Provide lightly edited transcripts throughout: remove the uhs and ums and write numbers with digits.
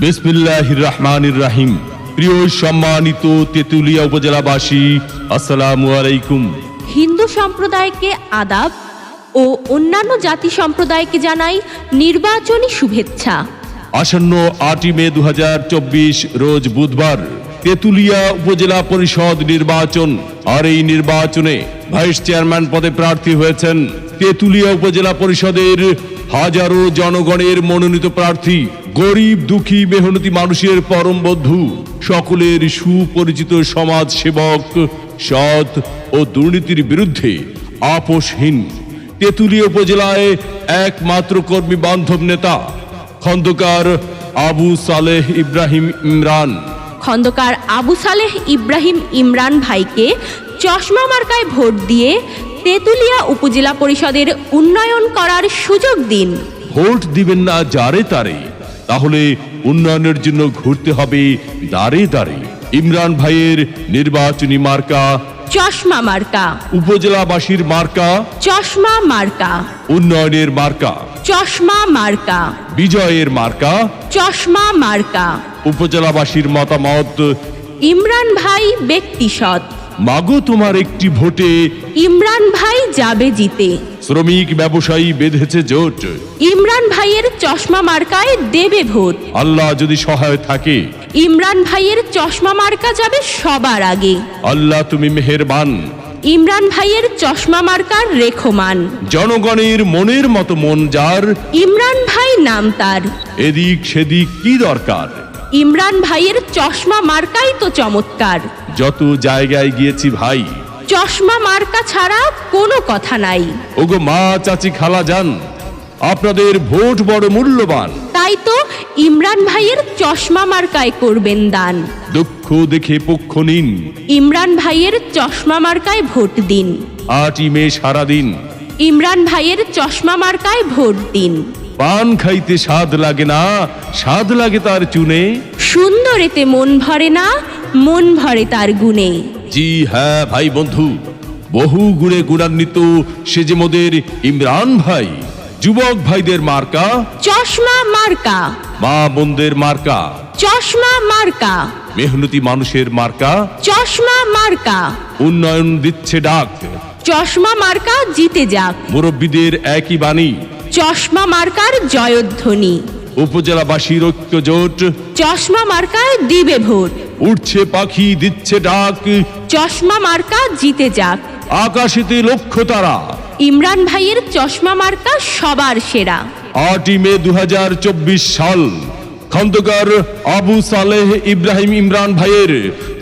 বিসমিল্লাহির রহমানির রহিম। প্রিয় সম্মানিত তেতুলিয়া উপজেলাবাসী, আসসালামু আলাইকুম। হিন্দু সম্প্রদায়কে আদাব ও অন্যান্য জাতি সম্প্রদায়কে জানাই নির্বাচনী শুভেচ্ছা। আসন্ন 8 মে 2024 রোজ বুধবার তেতুলিয়া উপজেলা পরিষদ নির্বাচন। আর এই নির্বাচনে ভাইস চেয়ারম্যান পদে প্রার্থী হয়েছেন তেতুলিয়া উপজেলা পরিষদের হাজারো জনগণের মনোনীত প্রার্থী, গরিব দুঃখী মেহনতি মানুষের পরম বন্ধু, সকলের সুপরিচিত সমাজ সেবক, সৎ ও দুর্নীতির বিরুদ্ধে আপোষহীন তেতুলিয়া উপজেলায় একমাত্র কর্মী বান্ধব নেতা খন্দকার আবু সালেহ ইব্রাহিম ইমরান। খন্দকার আবু সালেহ ইব্রাহিম ইমরান ভাইকে চশমা মার্কায় ভোট দিয়ে তেতুলিয়া উপজেলা পরিষদের উন্নয়ন করার সুযোগ দিন। ভোট দিবেন না যারে তারে, তাহলে উন্নয়নের জন্য ঘুরতে হবে দাঁড়ে দাঁড়ে। ইমরান ভাইয়ের নির্বাচনী মার্কা চশমা মার্কা, উপজেলাবাসীর মার্কা চশমা মার্কা, উন্নয়নের মার্কা চশমা মার্কা, বিজয়ের মার্কা চশমা মার্কা। উপজেলাবাসীর মতামত, ইমরান ভাই ব্যক্তি সৎ, মাগো তোমার একটি ভোটে ইমরান ভাই যাবে জিতে। শ্রমিক ব্যবসায়ী বেঁধেছে জোট, ইমরান ভাইয়ের চশমা মার্কায় দেবে ভোট। আল্লাহ যদি সহায় থাকে, ইমরান ভাইয়ের চশমা মার্কা যাবে সবার আগে। আল্লাহ তুমি মেহেরবান। ইমরান ভাইয়ের চশমা মার্কার রেখমান, জনগণের মনের মতো মন যার, ইমরান ভাই নাম তার। এদিক সেদিক কি দরকার, ইমরান ভাইয়ের চশমা মার্কাই তো চমৎকার। যত জায়গায় গিয়েছি ভাই, চশমা মার্কা ছাড়া কোনো কথা নাই। ওগো মা চাচি খালা যান, আপনাদের ভোট বড় মূল্যবান। তাই তো ইমরান ভাইয়ের চশমা মার্কায় করবেন দান। দুঃখ দেখে পক্ষ নিন, ইমরান ভাইয়ের চশমা মার্কায় ভোট দিন। 8 মে সারাদিন ইমরান ভাইয়ের চশমা মার্কায় ভোট দিন। পান খাইতে স্বাদ লাগে না, স্বাদ লাগে তার চুনে। সুন্দর এতে মন ভরে না, মন ভরে তার গুণে। জি হ্যাঁ ভাই বন্ধু, বহু গুণে গুণান্বিত সে যে মোদের ইমরান ভাই। যুবক ভাইদের মার্কা চশমা মার্কা, মা বোনদের মার্কা চশমা মার্কা, মেহনতি মানুষের মার্কা চশমা মার্কা। উন্নয়ন দিচ্ছে ডাক, চশমা মার্কা জিতে যাক, মুরব্বীদের একই বাণী। চশমা মার্কার জয়ধ্বনি। উপজেলাবাসীর ঐক্য জোট, চশমা মার্কায় দিবে ভোট। উঠছে পাখি দিচ্ছে ডাক, চশমা মার্কা জিতে যাক। আকাশেতে লক্ষ্য তারা, ইমরান ভাইয়ের চশমা মার্কা সবার সেরা। 8 মে 2024 সাল খন্দকার আবু সালেহ ইব্রাহিম ইমরান ভাইয়ের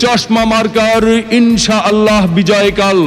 চশমা মার্কার ইনশাআল্লাহ বিজয়কাল।